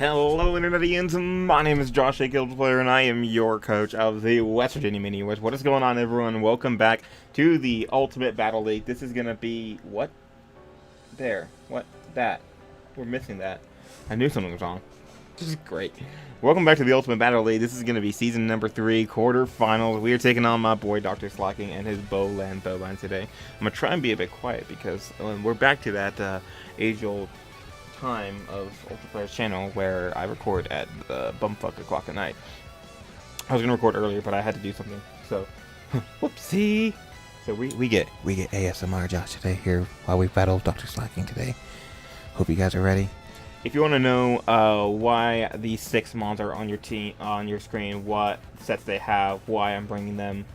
Hello Internetians, my name is Josh, a Guild player, and I am your coach of the West Virginia Miniors. What is going on, everyone? Welcome back to the Ultimate Battle League. This is gonna be... what? There. What? That. We're missing that. I knew something was wrong. This is great. Welcome back to the Ultimate Battle League. This is gonna be season number 3, quarterfinals. We are taking on my boy DrSlaking and his Bowland Bovines today. I'm gonna try and be a bit quiet because we're back to that age-old time of Ultraplayer's channel where I record at bumfuck o'clock at night. I was gonna record earlier, but I had to do something, so whoopsie. So we get ASMR Josh today here while we battle DrSlaking today. Hope you guys are ready. If you want to know why these 6 mons are on your screen, what sets they have, why I'm bringing them,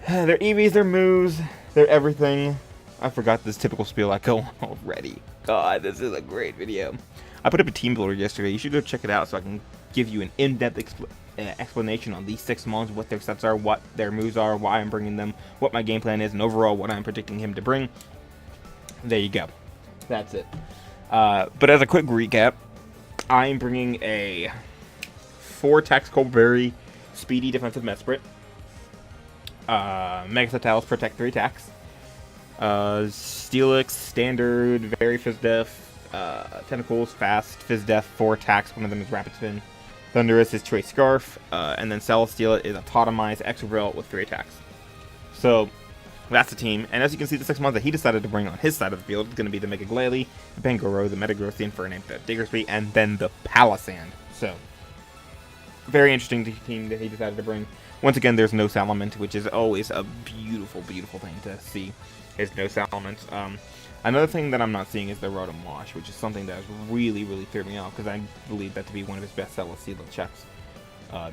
their EVs, their moves, their everything. I forgot this typical spiel I go on already. God, this is a great video. I put up a team builder yesterday. You should go check it out so I can give you an in-depth explanation on these 6 mons, what their sets are, what their moves are, why I'm bringing them, what my game plan is, and overall what I'm predicting him to bring. There you go. That's it. But as a quick recap, I'm bringing a 4-tactical, very speedy defensive Mesprit. Mega Setalis Protect 3 attacks. Steelix, standard, very Fizz-Def, Tentacles, fast, Fizz-Def, 4 attacks, one of them is Rapid Spin. Thunderous is Choice Scarf, and then Celesteela is Autotomized Exobrill with 3 attacks. So, that's the team, and as you can see, the 6 mons that he decided to bring on his side of the field is going to be the Mega Glalie, the Pangoro, the Metagross, the Infernape, the Diggersby, and then the Palisand. So, very interesting team that he decided to bring. Once again, there's no Salamence, which is always a beautiful, beautiful thing to see. There's no Salamence. Another thing that I'm not seeing is the Rotom Wash, which is something that has really, really threw me off, because I believe that to be one of his best Celesteela checks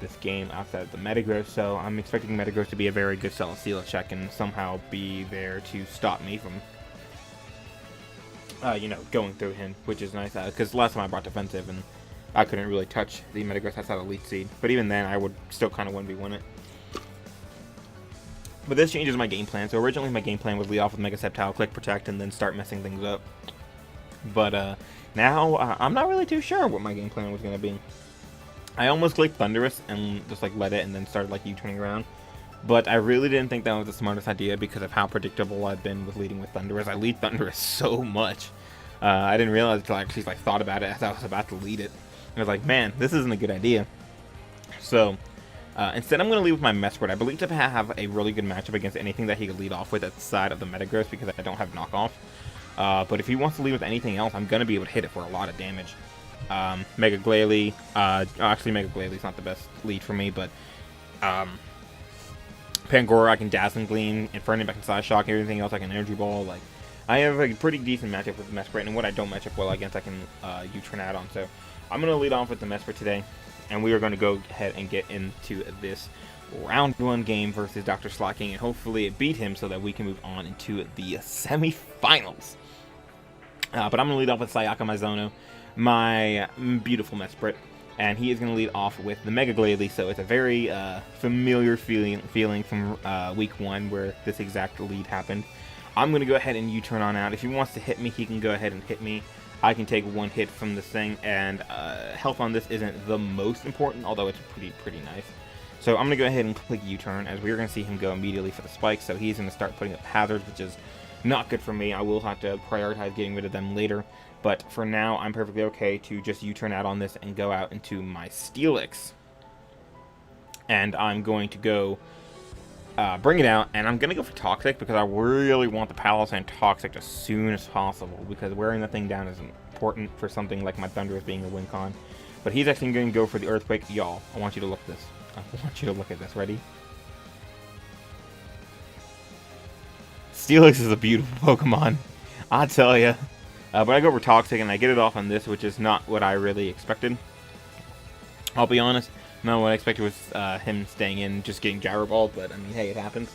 this game outside of the Metagross. So I'm expecting Metagross to be a very good Celesteela check and somehow be there to stop me from, you know, going through him, which is nice, because last time I brought defensive and I couldn't really touch the Metagross outside of Elite Seed. But even then, I would still kind of 1v1 it. But this changes my game plan. So originally my game plan was lead off with Mega Sceptile, Click Protect, and then start messing things up. But now I'm not really too sure what my game plan was going to be. I almost clicked Thunderous and just like let it and then started like U-turning around. But I really didn't think that was the smartest idea because of how predictable I've been with leading with Thunderous. I lead Thunderous so much. I didn't realize until I actually like thought about it as I was about to lead it. I was like, man, this isn't a good idea. So instead, I'm going to lead with my Mesprit. I believe to have a really good matchup against anything that he could lead off with at the side of the Metagross because I don't have knockoff. But if he wants to lead with anything else, I'm going to be able to hit it for a lot of damage. Mega Glalie. Actually, Mega Glalie's not the best lead for me, but Pangoro, I can Dazzling Gleam, Infernape, I can Side Shock, everything else I can Energy Ball. Like, I have a pretty decent matchup with the Mesprit, and what I don't match up well against, I can U-turn out on. So I'm going to lead off with the Mesprit today. And we are going to go ahead and get into this round 1 game versus DrSlaking, and hopefully it beat him so that we can move on into the semifinals. But I'm going to lead off with Sayaka Mizuno, my beautiful Mesprit, and he is going to lead off with the Mega Glalie, so it's a very familiar feeling from week 1 where this exact lead happened. I'm going to go ahead and U-turn on out. If he wants to hit me, he can go ahead and hit me. I can take 1 hit from this thing, and health on this isn't the most important, although it's pretty nice. So I'm going to go ahead and click U-turn, as we're going to see him go immediately for the spikes, so he's going to start putting up hazards, which is not good for me. I will have to prioritize getting rid of them later, but for now, I'm perfectly okay to just U-turn out on this and go out into my Steelix. And I'm going to go bring it out, and I'm going to go for Toxic because I really want the Palisand Toxic as soon as possible because wearing the thing down is important for something like my Thunderous being a win con. But he's actually going to go for the Earthquake. Y'all, I want you to look at this. I want you to look at this. Ready? Steelix is a beautiful Pokemon. I tell ya. But I go for Toxic, and I get it off on this, which is not what I really expected. I'll be honest. No, what I expected was him staying in, just getting Gyro Ball, but I mean, hey, it happens.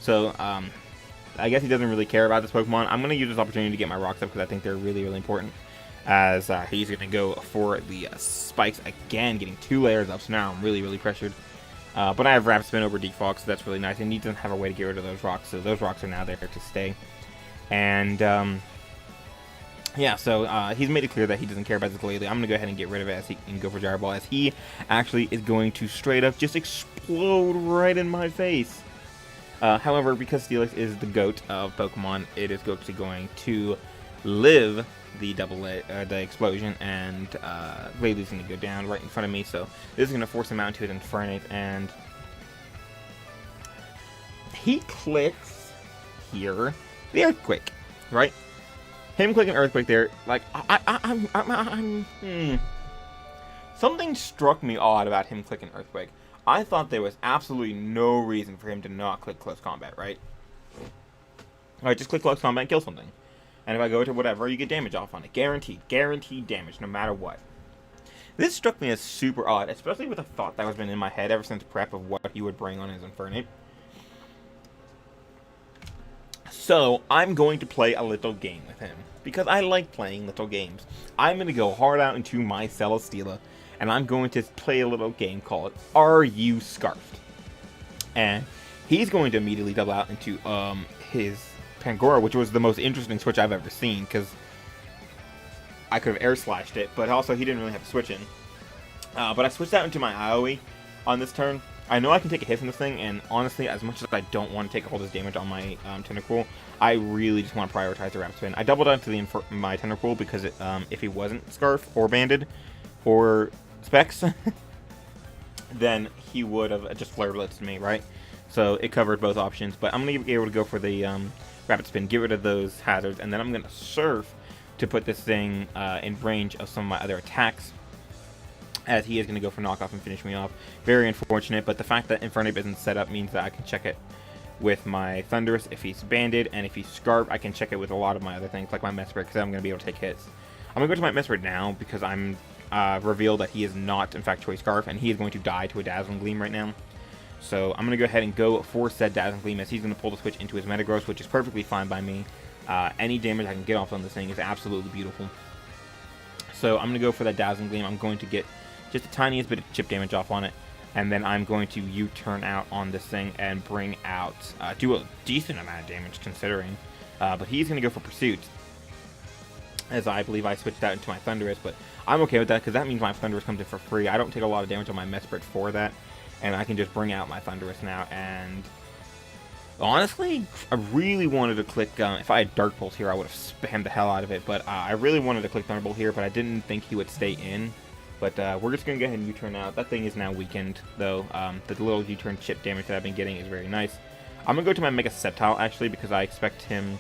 So, I guess he doesn't really care about this Pokemon. I'm going to use this opportunity to get my rocks up because I think they're really, really important. As he's going to go for the spikes again, getting 2 layers up, so now I'm really, really pressured. But I have Rapid Spin over Defog, so that's really nice. And he doesn't have a way to get rid of those rocks, so those rocks are now there to stay. And yeah, so he's made it clear that he doesn't care about this Glalie. I'm going to go ahead and get rid of it and go for Gyro Ball, as he actually is going to straight up just explode right in my face. However, because Steelix is the GOAT of Pokemon, it is actually going to live the the explosion, and Glalie's going to go down right in front of me, so this is going to force him out into his Infernape, and he clicks here the Earthquake, right? Him clicking Earthquake there, like, something struck me odd about him clicking Earthquake. I thought there was absolutely no reason for him to not click Close Combat, right? Alright, just click Close Combat and kill something. And if I go to whatever, you get damage off on it. Guaranteed. Guaranteed damage, no matter what. This struck me as super odd, especially with a thought that has been in my head ever since prep of what he would bring on his Infernape. So, I'm going to play a little game with him, because I like playing little games. I'm going to go hard out into my Celesteela, and I'm going to play a little game called Are You Scarfed? And he's going to immediately double out into his Pangoro, which was the most interesting switch I've ever seen, because I could have air slashed it, but also he didn't really have to switch in. But I switched out into my Aoi on this turn. I know I can take a hit from this thing, and honestly, as much as I don't want to take all this damage on my Tentacool, I really just want to prioritize the Rapid Spin. I doubled out to my Tentacool because if he wasn't Scarf or Banded or Specs, then he would have just Flare Blitzed me, right? So it covered both options, but I'm going to be able to go for the Rapid Spin, get rid of those hazards, and then I'm going to Surf to put this thing in range of some of my other attacks, as he is going to go for knockoff and finish me off. Very unfortunate, but the fact that Infernape isn't set up means that I can check it with my Thundurus if he's Banded, and if he's Scarf, I can check it with a lot of my other things, like my Mesprit, because I'm going to be able to take hits. I'm going to go to my Mesprit now, because I'm revealed that he is not, in fact, Choice Scarf, and he is going to die to a Dazzling Gleam right now. So I'm going to go ahead and go for said Dazzling Gleam, as he's going to pull the switch into his Metagross, which is perfectly fine by me. Any damage I can get off on this thing is absolutely beautiful. So I'm going to go for that Dazzling Gleam. I'm going to get just the tiniest bit of chip damage off on it, and then I'm going to U-turn out on this thing and bring out, do a decent amount of damage considering, but he's going to go for Pursuit, as I believe I switched out into my Thundurus, but I'm okay with that, because that means my Thundurus comes in for free. I don't take a lot of damage on my Mesprit for that, and I can just bring out my Thundurus now, and honestly, I really wanted to click, if I had Dark Pulse here, I would have spammed the hell out of it, but I really wanted to click Thunderbolt here, but I didn't think he would stay in. But we're just going to go ahead and U-turn out. That thing is now weakened, though. The little U-turn chip damage that I've been getting is very nice. I'm going to go to my Mega Sceptile, actually, because I expect him...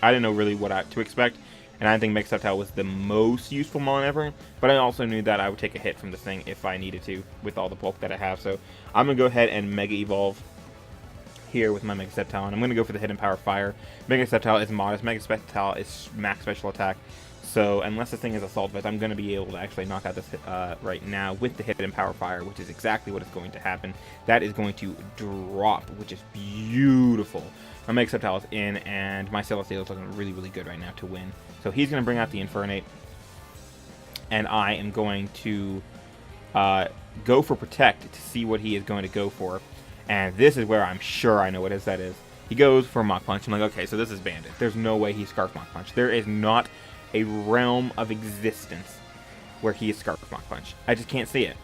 I didn't know really what to expect, and I think Mega Sceptile was the most useful Mon ever, but I also knew that I would take a hit from the thing if I needed to, with all the bulk that I have. So I'm going to go ahead and Mega Evolve here with my Mega Sceptile, and I'm going to go for the Hidden Power Fire. Mega Sceptile is modest. Mega Sceptile is max special attack. So, unless this thing is Assault Vest, I'm going to be able to actually knock out this right now with the Hidden Power Fire, which is exactly what is going to happen. That is going to drop, which is beautiful. My Mega Sceptile is in, and my Celesteela is looking really, really good right now to win. So, he's going to bring out the Infernape, and I am going to go for Protect to see what he is going to go for. And this is where I'm sure I know what that is. He goes for Mach Punch. I'm like, okay, so this is Bandit. There's no way he's Scarf Mach Punch. There is not a realm of existence where he is Scarf Mach Punch. I just can't see it.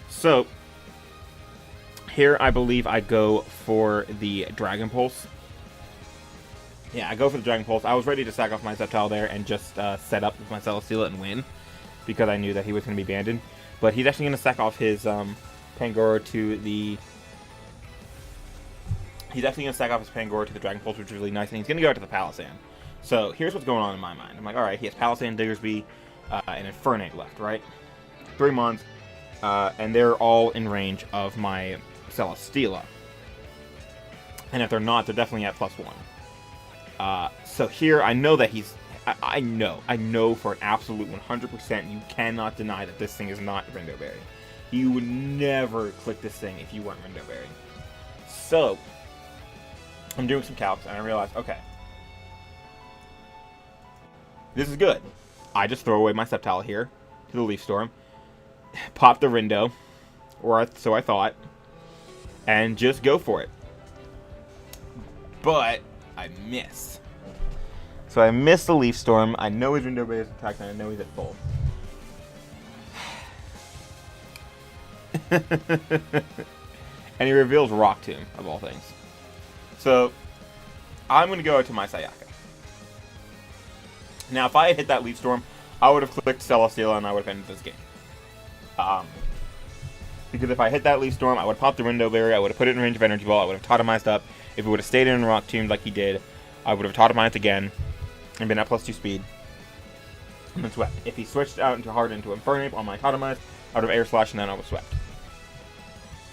So, here I believe I go for the Dragon Pulse. Yeah, I go for the Dragon Pulse. I was ready to sack off my Sceptile there and just set up with my Celesteela and win, because I knew that he was going to be banded. But he's actually going to sack off his Pangoro to the... He's actually going to sack off his Pangoro to the Dragon Pulse, which is really nice, and he's going to go out to the Palisand. So, here's what's going on in my mind. I'm like, alright, he has Palisand, Diggersby, and Infernape left, right? 3 Mons, and they're all in range of my Celesteela. And if they're not, they're definitely at +1. So here, I know that he's... I know for an absolute 100% you cannot deny that this thing is not Rindo Berry. You would never click this thing if you weren't Rindo Berry. So, I'm doing some calcs, and I realize, okay, this is good. I just throw away my Sceptile here to the Leaf Storm, pop the Rindo, or so I thought, and just go for it. But I miss. So I missed the Leaf Storm. I know his window barrier is attacked, and I know he's at full. And he reveals Rock Tomb, of all things. So, I'm going to go to my Sayaka. Now, if I had hit that Leaf Storm, I would have clicked Celesteela and I would have ended this game. Because if I hit that Leaf Storm, I would have popped the window barrier, I would have put it in range of Energy Ball, I would have totemized up. If it would have stayed in Rock Tomb like he did, I would have totemized again and been at +2 speed. And then swept. If he switched out into Hard into Infernape on my totemize, I would have Air Slash and then I would have swept.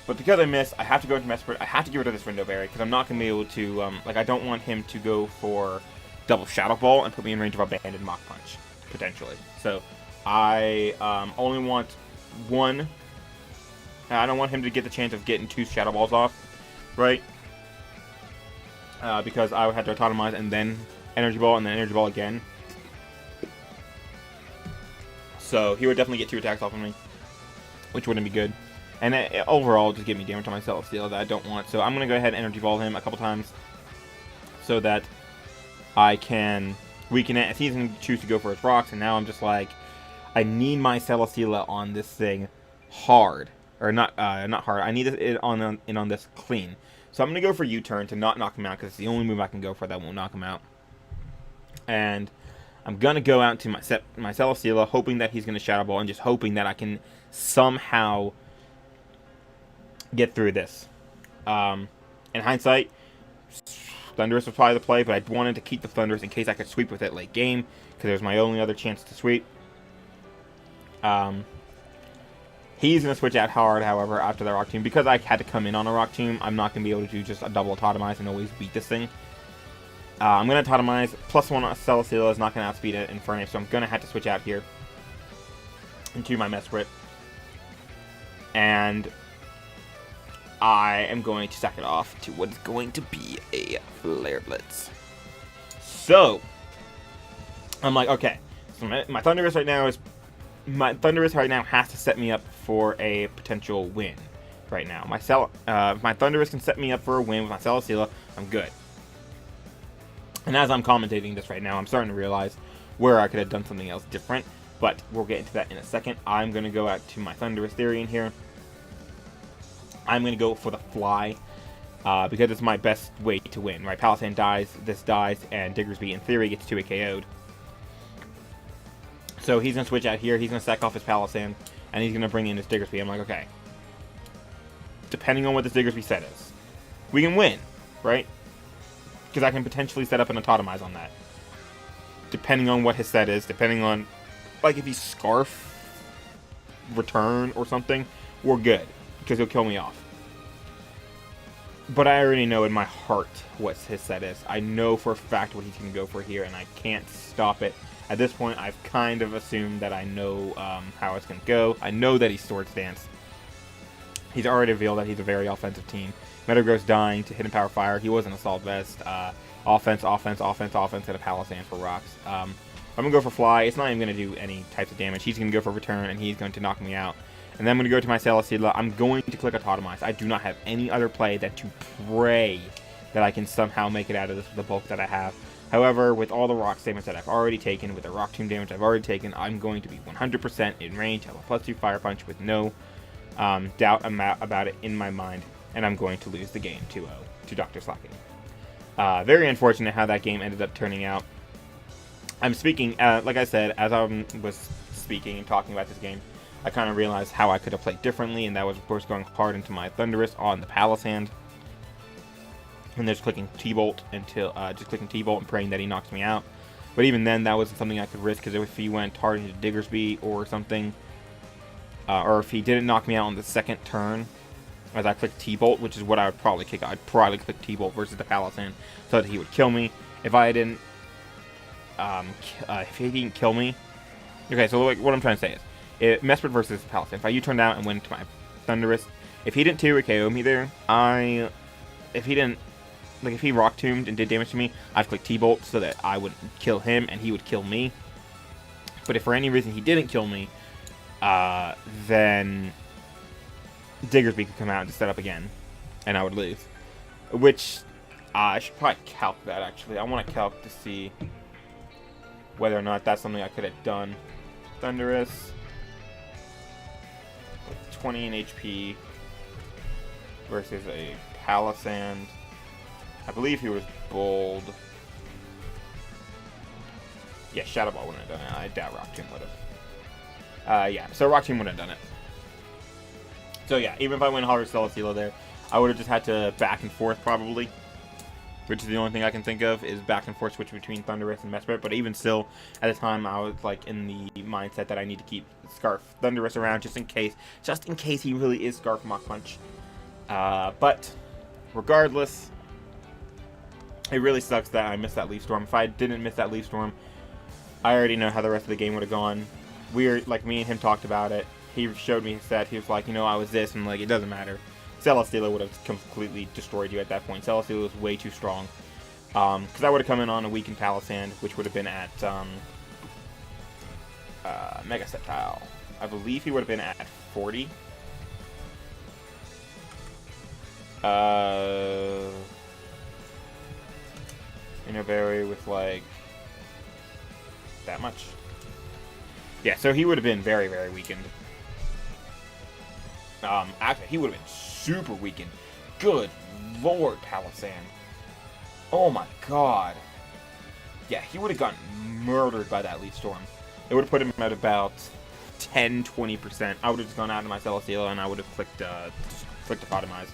But because I missed, I have to go into Mesprit. I have to get rid of this window barrier because I'm not going to be able to, I don't want him to go for double Shadow Ball and put me in range of Abandoned Mach Punch, potentially. So, I only want one. I don't want him to get the chance of getting 2 Shadow Balls off, right? Because I would have to autotomize and then Energy Ball and then Energy Ball again. So, he would definitely get 2 attacks off of me, which wouldn't be good. And overall, just give me damage on my Celesteela that I don't want. So I'm going to go ahead and Energy Ball him a couple times so that I can weaken it. If he's going to choose to go for his rocks, and now I'm just like, I need my Celesteela on this thing hard. Or not hard. I need it on this clean. So I'm going to go for U-turn to not knock him out because it's the only move I can go for that won't knock him out. And I'm going to go out to my Celesteela, hoping that he's going to Shadow Ball and just hoping that I can somehow get through this. In hindsight, Thundurus was probably the play, but I wanted to keep the Thundurus in case I could sweep with it late game, because it was my only other chance to sweep. He's going to switch out hard, however, after the Rock Tomb. Because I had to come in on a Rock Tomb, I'm not going to be able to do just a double Autotomize and always beat this thing. I'm going to Autotomize. +1 Celesteela is not going to outspeed it in Infernape, so I'm going to have to switch out here into my Mesprit. And I am going to sack it off to what is going to be a Flare Blitz. So, I'm like, okay. So my Thundurus right now has to set me up for a potential win. Right now, my Thundurus can set me up for a win with my Celesteela. I'm good. And as I'm commentating this right now, I'm starting to realize where I could have done something else different. But we'll get into that in a second. I'm going to go out to my Thundurus Therian here. I'm going to go for the Fly, because it's my best way to win, right? Palisand dies, this dies, and Diggersby, in theory, gets 2 KO'd. So he's going to switch out here, he's going to sack off his Palisand, and he's going to bring in his Diggersby. I'm like, okay. Depending on what this Diggersby set is, we can win, right? Because I can potentially set up an Autotomize on that. Depending on what his set is, depending on, like, if he's Scarf, Return, or something, we're good. Because he'll kill me off. But I already know in my heart what his set is. I know for a fact what he's going to go for here, and I can't stop it. At this point, I've kind of assumed that I know how it's going to go. I know that he's Swords Dance. He's already revealed that he's a very offensive team. Metagross dying to Hidden Power Fire. He was an Assault Vest. Offense, and a Palisand for rocks. I'm going to go for Fly. It's not even going to do any types of damage. He's going to go for Return, and he's going to knock me out. And then I'm going to go to my Celesteela. I'm going to click Autotomize. I do not have any other play than to pray that I can somehow make it out of this with the bulk that I have. However, with all the Rock damage that I've already taken, with the Rock Tomb damage I've already taken, I'm going to be 100% in range. I have a +2 Fire Punch with no doubt about it in my mind. And I'm going to lose the game 2-0 to DrSlaking. Very unfortunate how that game ended up turning out. I'm speaking, like I said, as I was speaking and talking about this game, I kind of realized how I could have played differently, and that was, of course, going hard into my Thundurus on the Palisand. And just clicking T-Bolt until, and praying that he knocks me out. But even then, that wasn't something I could risk, because if he went hard into Diggersby or something, or if he didn't knock me out on the second turn, as I clicked T-Bolt, which is what I would probably kick, I'd probably click T-Bolt versus the Palisand, so that he would kill me. If I didn't, if he didn't kill me, okay, so like, what I'm trying to say is, Mesprit versus Palisand. If I U-turn out and went to my Thundurus, if he didn't 2 KO me there, if he Rock Tombed and did damage to me, I'd click T-Bolt so that I would kill him and he would kill me. But if for any reason he didn't kill me, then Diggersby could come out and set up again, and I would lose. Which, I should probably calc that, actually. I want to calc to see whether or not that's something I could have done. Thunderous with 20 in HP versus a Palisand. I believe he was bold. Yeah, Shadow Ball wouldn't have done it. I doubt Rock Tomb would have. Yeah, so Rock Tomb wouldn't have done it. So yeah, even if I went Hard Celesteela there, I would have just had to back and forth probably. Which is the only thing I can think of, is back and forth switch between Thunderous and Mesprit. But even still, at the time, I was like in the mindset that I need to keep Scarf Thunderous around just in case he really is Scarf Mach Punch. But regardless, it really sucks that I missed that Leaf Storm. If I didn't miss that Leaf Storm, I already know how the rest of the game would have gone. Like me and him talked about it. He showed me his set. He was like, you know, I was this, and like, it doesn't matter. Celesteela would have completely destroyed you at that point. Celesteela was way too strong. Because I would have come in on a weakened Palisand, which would have been at Mega Sceptile. I believe he would have been at 40. Inner Berry with like that much. Yeah, so he would have been very, very weakened. Actually, he would have been super weakened. Good lord, Palisand. Oh my god. Yeah, he would have gotten murdered by that Leaf Storm. It would have put him at about 10-20%. I would have just gone out to my Celesteela and I would have clicked Apatomize.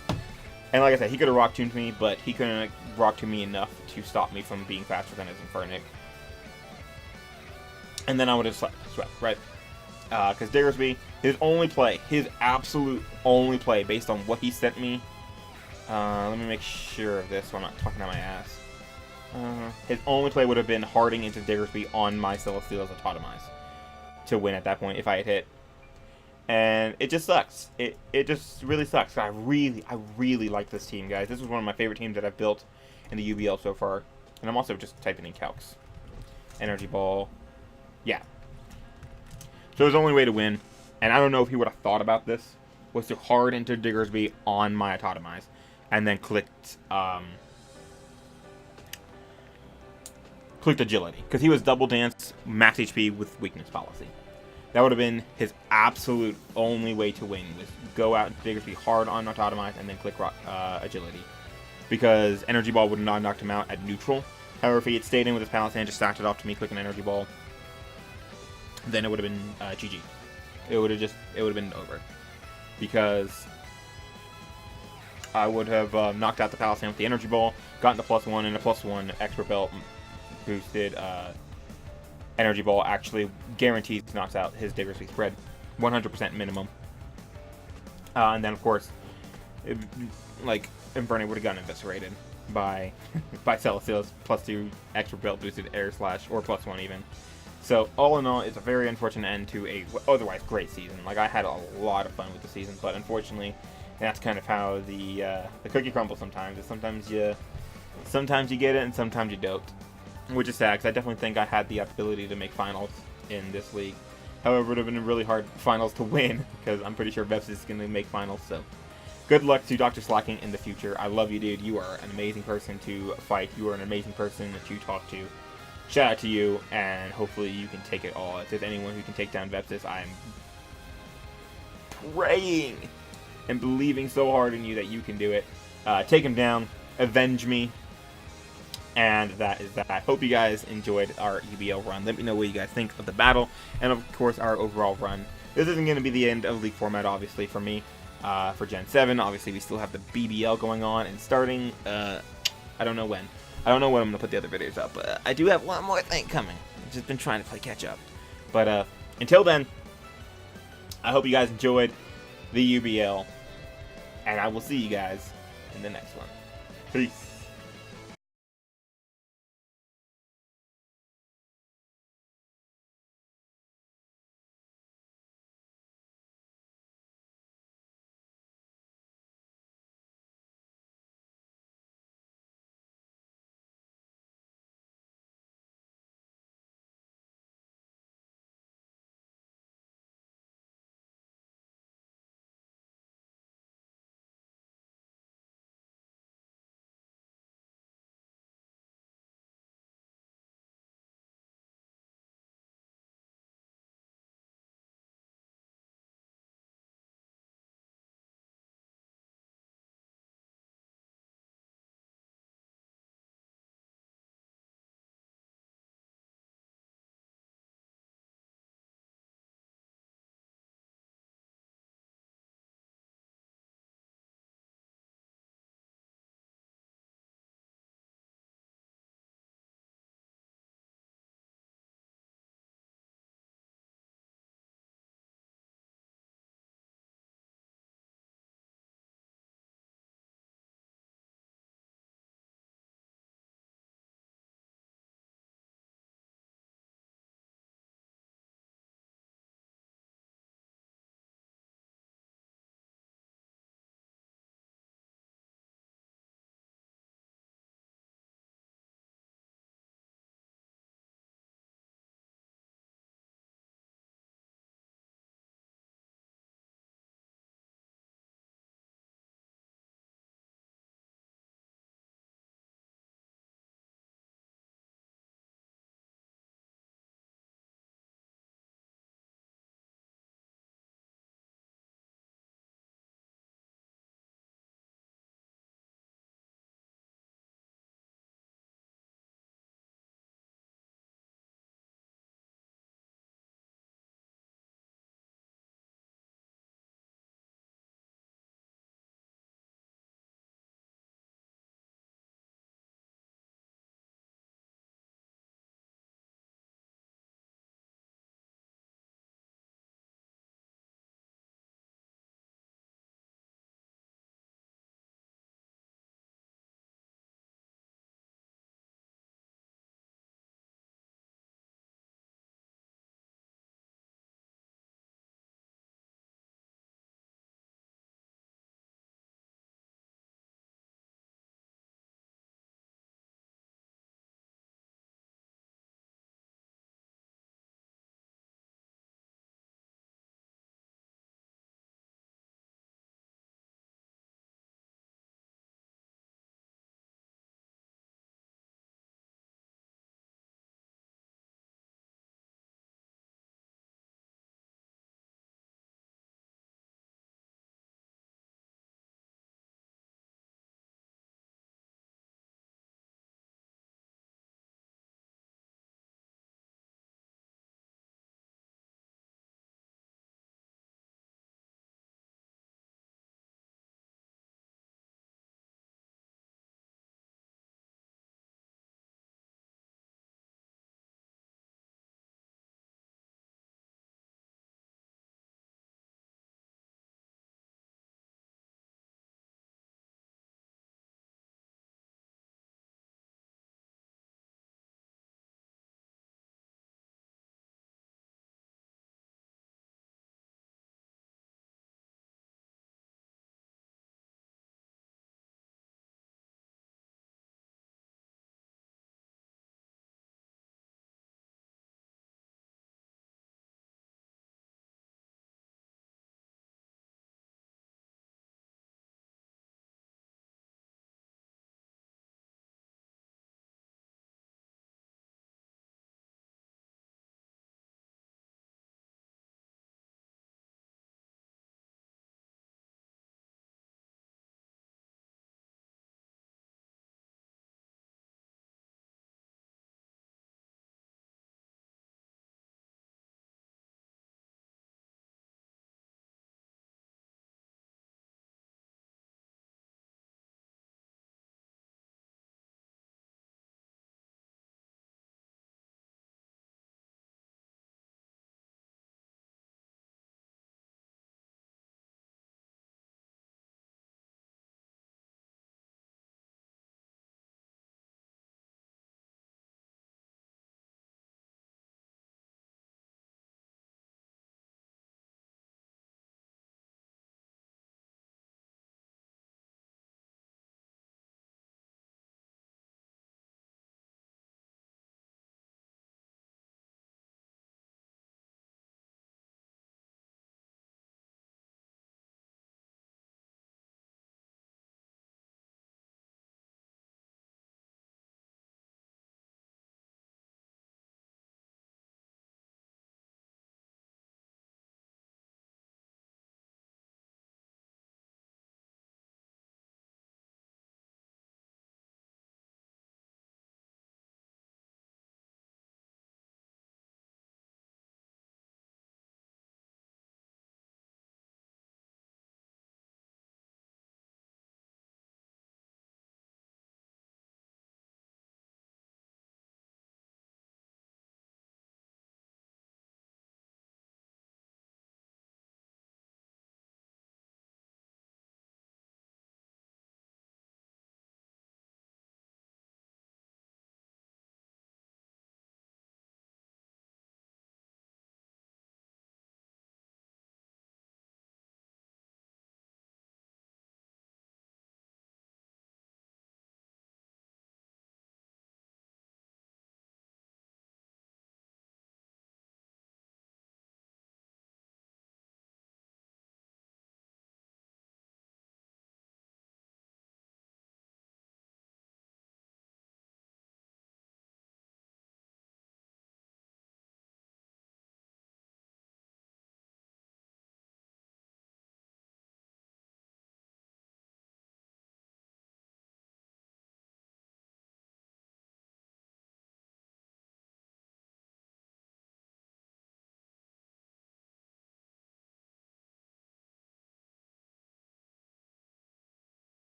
And like I said, he could have Rock Tombed me, but he couldn't Rock Tomb me enough to stop me from being faster than his Infernic. And then I would have swept, right? Because Diggersby, his absolute only play, based on what he sent me. Let me make sure of this so I'm not talking out my ass. His only play would have been harding into Diggersby on my Celesteela's Apatomize to win at that point if I had hit. And it just sucks. It just really sucks. I really like this team, guys. This is one of my favorite teams that I've built in the UBL so far. And I'm also just typing in calcs. Energy Ball. Yeah. So his only way to win, and I don't know if he would have thought about this, was to hard into Diggersby on my Apatomize, and then clicked Agility, because he was Double Dance, max HP with Weakness Policy. That would have been his absolute only way to win, was go out into Diggersby hard on Apatomize, and then click Agility. Because Energy Ball would not have knocked him out at neutral. However, if he had stayed in with his Palisand, just stacked it off to me, clicking Energy Ball, then it would have been GG. It would have been over. Because I would have knocked out the Palisand with the Energy Ball, gotten the +1, and a +1 Expert Belt boosted Energy Ball actually guarantees knocks out his Diggersby spread. 100% minimum. And then, of course, Infernic would have gotten eviscerated by Celesteela's +2 Expert Belt boosted Air Slash, or +1 even. So, all in all, it's a very unfortunate end to a otherwise great season. Like, I had a lot of fun with the season, but unfortunately, that's kind of how the cookie crumbles sometimes. Sometimes you get it, and sometimes you don't. Which is sad, because I definitely think I had the ability to make finals in this league. However, it would have been really hard finals to win, because I'm pretty sure Vepsis is going to make finals, so... Good luck to DrSlaking in the future. I love you, dude. You are an amazing person to fight. You are an amazing person to talk to. Shout out to you, and hopefully you can take it all. If there's anyone who can take down Vepsis, I'm praying and believing so hard in you that you can do it. Take him down. Avenge me. And that is that. Hope you guys enjoyed our UBL run. Let me know what you guys think of the battle, and of course our overall run. This isn't going to be the end of League format, obviously, for me. For Gen 7, obviously we still have the BBL going on, and starting, I don't know when. I don't know when I'm going to put the other videos up, but I do have one more thing coming. I've just been trying to play catch up. But until then, I hope you guys enjoyed the UBL, and I will see you guys in the next one. Peace.